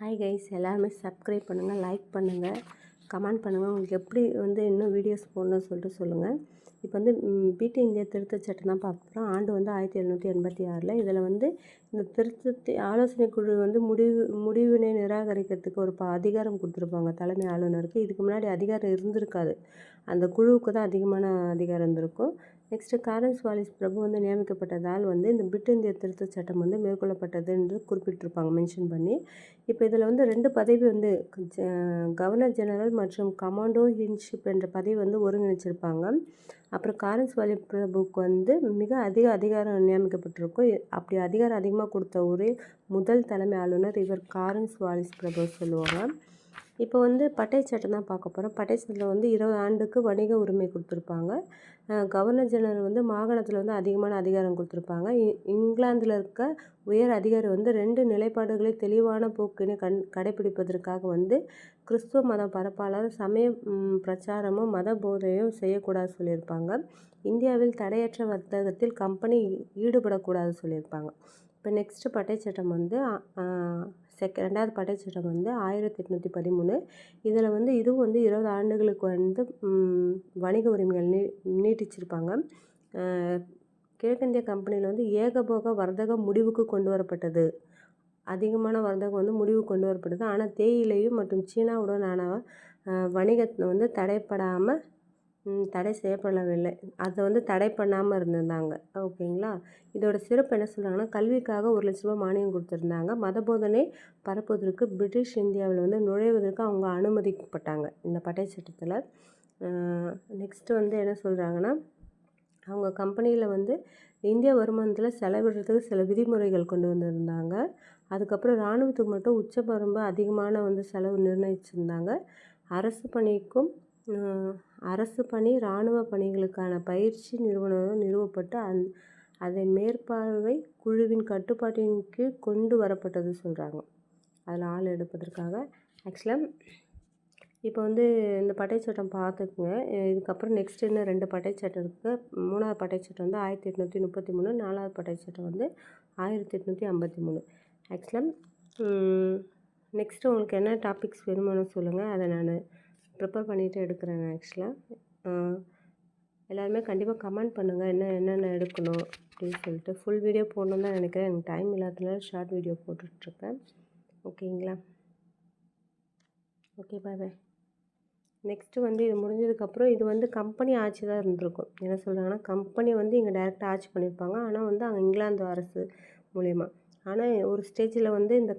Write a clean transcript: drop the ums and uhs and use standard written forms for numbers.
Hi guys, எல்லாருமே subscribe பண்ணுங்கள், like பண்ணுங்கள், கமெண்ட் பண்ணுங்கள். உங்களுக்கு எப்படி இன்னும் வீடியோஸ் போடணும்னு சொல்லிட்டு சொல்லுங்கள். இப்போ பிடி இந்தியா திருத்தச் சட்டம் தான் பார்க்க போகிறோம். ஆண்டு 1786. இதில் இந்த திருத்தத்தை ஆலோசனை குழு முடிவினை நிராகரிக்கிறதுக்கு ஒரு அதிகாரம் கொடுத்துருப்பாங்க தலைமை ஆளுநருக்கு. இதுக்கு முன்னாடி அதிகாரம் இருந்திருக்காது, அந்த குழுவுக்கு தான் அதிகமான அதிகாரம் இருந்திருக்கும். நெக்ஸ்ட்டு காரன்ஸ் வாலிஸ் பிரபு நியமிக்கப்பட்டதால் இந்த பிட் இந்திய திருத்தச் சட்டம் மேற்கொள்ளப்பட்டது என்று குறிப்பிட்டிருப்பாங்க, மென்ஷன் பண்ணி. இப்போ இதில் 2 பதவி கவர்னர் ஜெனரல் மற்றும் கமாண்டோ இன்ஷிப் என்ற பதவி ஒருங்கிணைச்சிருப்பாங்க. அப்புறம் காரன்ஸ் வாலிஸ் பிரபுக்கு மிக அதிக அதிகாரம் நியமிக்கப்பட்டிருக்கும். அப்படி அதிகாரம் அதிகமாக கொடுத்த ஒரே முதல் தலைமை ஆளுநர் இவர் காரன்ஸ் வாலிஸ் பிரபு சொல்லுவாங்க. இப்போ பட்டை சட்டம் தான் பார்க்க போகிறோம். பட்டை சட்டத்தில் 20 ஆண்டுக்கு வணிக உரிமை கொடுத்துருப்பாங்க. கவர்னர் ஜெனரல் மாகாணத்தில் அதிகமான அதிகாரம் கொடுத்துருப்பாங்க. இங்கிலாந்தில் இருக்க உயர் அதிகாரி 2 நிலைப்பாடுகளை தெளிவான போக்கினை கடைப்பிடிப்பதற்காக கிறிஸ்துவ மத பரப்பாளர் சமய பிரச்சாரமும் மத போதையும் செய்யக்கூடாது சொல்லியிருப்பாங்க. இந்தியாவில் தடையற்ற வர்த்தகத்தில் கம்பெனி ஈடுபடக்கூடாது சொல்லியிருப்பாங்க. இப்போ நெக்ஸ்ட்டு பட்டை சட்டம் 2வது பட்டை சட்டம் 1813. இதில் இதுவும் 20 ஆண்டுகளுக்கு வணிக உரிமைகள் நீட்டிச்சிருப்பாங்க. கிழக்கிந்திய கம்பெனியில் ஏகபோக வர்த்தகம் முடிவுக்கு கொண்டு வரப்பட்டது. அதிகமான வர்த்தகம் முடிவு கொண்டு வரப்பட்டது. ஆனால் தேயிலையும் மற்றும் சீனாவுடனான வணிகத்தை தடை செய்யப்படவில்லை. அதை தடை பண்ணாமல் இருந்திருந்தாங்க. ஓகேங்களா. இதோட சிறப்பு என்ன சொல்கிறாங்கன்னா, கல்விக்காக 1 லட்ச ரூபா மானியம் கொடுத்துருந்தாங்க. மத போதனை பரப்புவதற்கு பிரிட்டிஷ் இந்தியாவில் நுழைவதற்கு அவங்க அனுமதிக்கப்பட்டாங்க இந்த பட்டை சட்டத்தில். நெக்ஸ்ட்டு என்ன சொல்கிறாங்கன்னா, அவங்க கம்பெனியில் இந்திய வருமானத்தில் செலவிடுறதுக்கு சில விதிமுறைகள் கொண்டு வந்திருந்தாங்க. அதுக்கப்புறம் இராணுவத்துக்கு மட்டும் உச்சவரம்பு அதிகமான செலவு நிர்ணயிச்சிருந்தாங்க. அரசு பணி இராணுவ பணிகளுக்கான பயிற்சி நிறுவனம் நிறுவப்பட்டு அதை மேற்பார்வை குழுவின் கட்டுப்பாட்டின் கீழ் கொண்டு வரப்பட்டது சொல்கிறாங்க. அதில் ஆள் எடுப்பதற்காக. ஆக்சுவலாக இப்போ இந்த பட்டை சட்டம் பார்த்துக்குங்க. இதுக்கப்புறம் நெக்ஸ்ட் இன்னும் 2 பட்டை சட்டம் இருக்குது. 3வது பட்டை சட்டம் 1833. 4வது பட்டை சட்டம் 1853. ஆக்சுவலாக நெக்ஸ்ட்டு உங்களுக்கு என்ன டாபிக்ஸ் வேணுமானு சொல்லுங்கள், அதை நான் ப்ரிப்பேர் பண்ணிவிட்டு எடுக்கிறேன். ஆக்சுவலாக எல்லாருமே கண்டிப்பாக கமெண்ட் பண்ணுங்கள் என்னென்ன எடுக்கணும் அப்படின்னு சொல்லிட்டு. ஃபுல் வீடியோ போடணுன்னு தான் நினைக்கிறேன். எனக்கு டைம் இல்லாததுனால ஷார்ட் வீடியோ போட்டுட்ருக்கேன். ஓகேங்களா. ஓகே, பாய். நெக்ஸ்ட்டு இது முடிஞ்சதுக்கப்புறம் இது கம்பெனி ஆட்சி தான் இருந்திருக்கும். என்ன சொல்கிறாங்கன்னா, கம்பெனி இங்கே டைரெக்டாக ஆட்சி பண்ணியிருப்பாங்க. ஆனால் அங்கே இங்கிலாந்து அரசு மூலயமா. ஆனால் ஒரு ஸ்டேஜில் இந்த